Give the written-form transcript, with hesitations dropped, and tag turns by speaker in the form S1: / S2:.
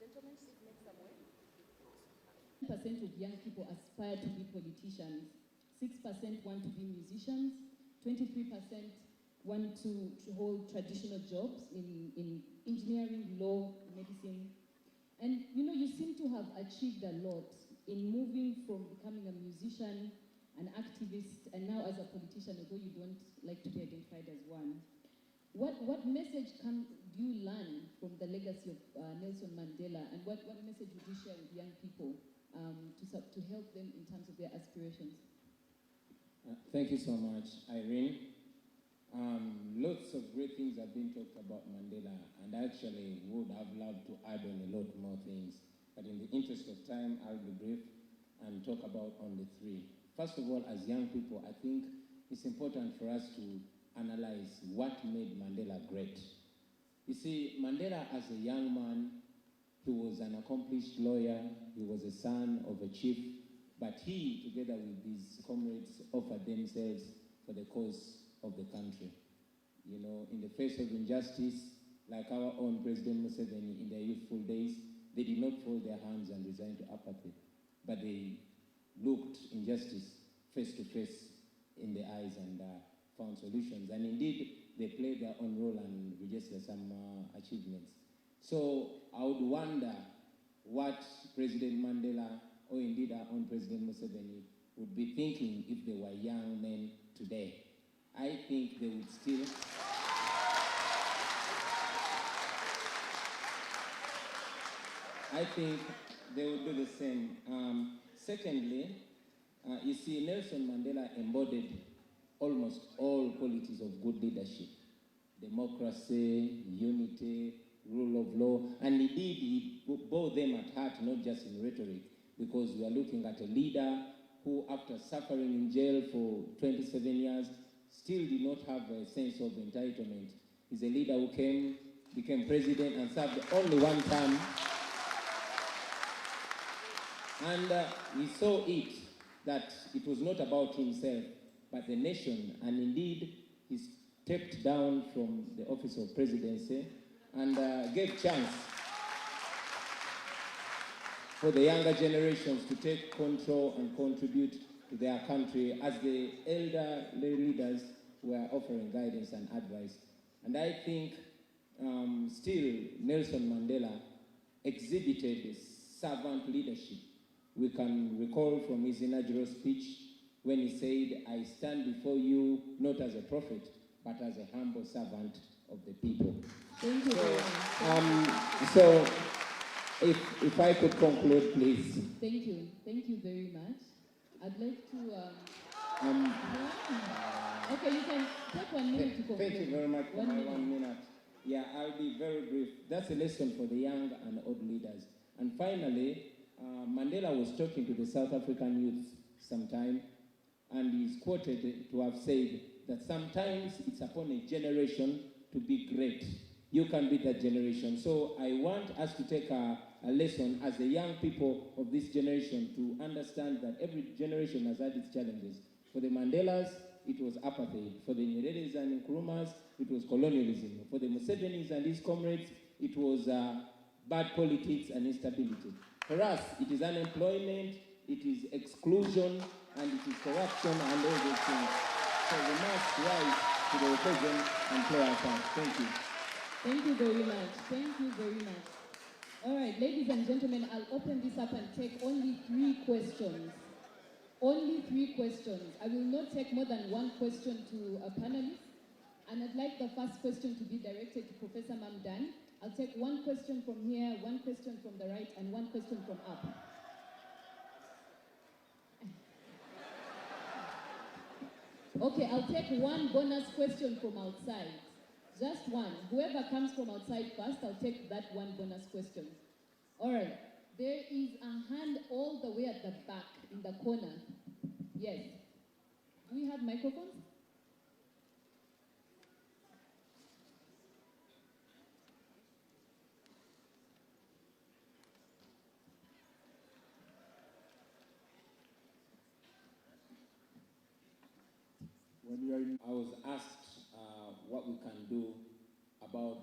S1: gentlemen, please make some way.
S2: 10% of young people aspire to be politicians, 6% want to be musicians, 23% want to hold traditional jobs in engineering, law, medicine. And you seem to have achieved a lot in moving from becoming a musician, an activist, and now as a politician, although you don't like to be identified as one. What message do you learn from the legacy of Nelson Mandela, and what message would you share with young people to help them in terms of their aspirations?
S3: Thank you so much, Irene. Lots of great things have been talked about Mandela, and actually would have loved to add on a lot more things. But in the interest of time, I'll be brief and talk about only three. First of all, as young people, I think it's important for us to analyze what made Mandela great. You see, Mandela as a young man, he was an accomplished lawyer, he was a son of a chief, but he, together with his comrades, offered themselves for the cause of the country. In the face of injustice, like our own President Museveni in their youthful days, they did not fold their hands and resign to apathy, but they looked injustice face to face in the eyes and found solutions. And indeed, they played their own role and registered some achievements. So I would wonder what President Mandela, or indeed our own President Museveni, would be thinking if they were young men today. I think they would still... I think they would do the same. Secondly, you see, Nelson Mandela embodied almost all qualities of good leadership: democracy, unity, rule of law, and indeed he bore them at heart, not just in rhetoric, because we are looking at a leader who, after suffering in jail for 27 years, still did not have a sense of entitlement. He's a leader who became president and served only one term. And he saw it, that it was not about himself, but the nation. And indeed, he stepped down from the office of presidency and gave chance for the younger generations to take control and contribute to their country as the elder leaders were offering guidance and advice. And I think still Nelson Mandela exhibited servant leadership. We can recall from his inaugural speech when he said, "I stand before you not as a prophet, but as a humble servant of the people."
S2: Thank you.
S3: So if I could conclude, please.
S2: Thank you. Thank you very much. I'd like to... Okay, you can take 1 minute to conclude.
S3: Thank you very much for my 1 minute. Yeah, I'll be very brief. That's a lesson for the young and old leaders. And finally, Mandela was talking to the South African youth sometime, and he's quoted to have said that sometimes it's upon a generation to be great. You can be that generation. So I want us to take a lesson as the young people of this generation to understand that every generation has had its challenges. For the Mandelas, it was apathy. For the Nyereres and Nkrumahs, it was colonialism. For the Musevenis and his comrades, it was bad politics and instability. For us, it is unemployment, it is exclusion, and it is corruption and all those things. So we must rise to the occasion and play our part. Thank you.
S2: Thank you very much. Thank you very much. All right, ladies and gentlemen, I'll open this up and take only 3 questions. Only 3 questions. I will not take more than 1 question to a panelist. And I'd like the first question to be directed to Professor Mamdan. I'll take 1 question from here, 1 question from the right, and 1 question from up. Okay, I'll take 1 bonus question from outside. Just 1. Whoever comes from outside first, I'll take that 1 bonus question. All right. There is a hand all the way at the back in the corner. Yes. Do we have microphones?
S3: I was asked what we can do about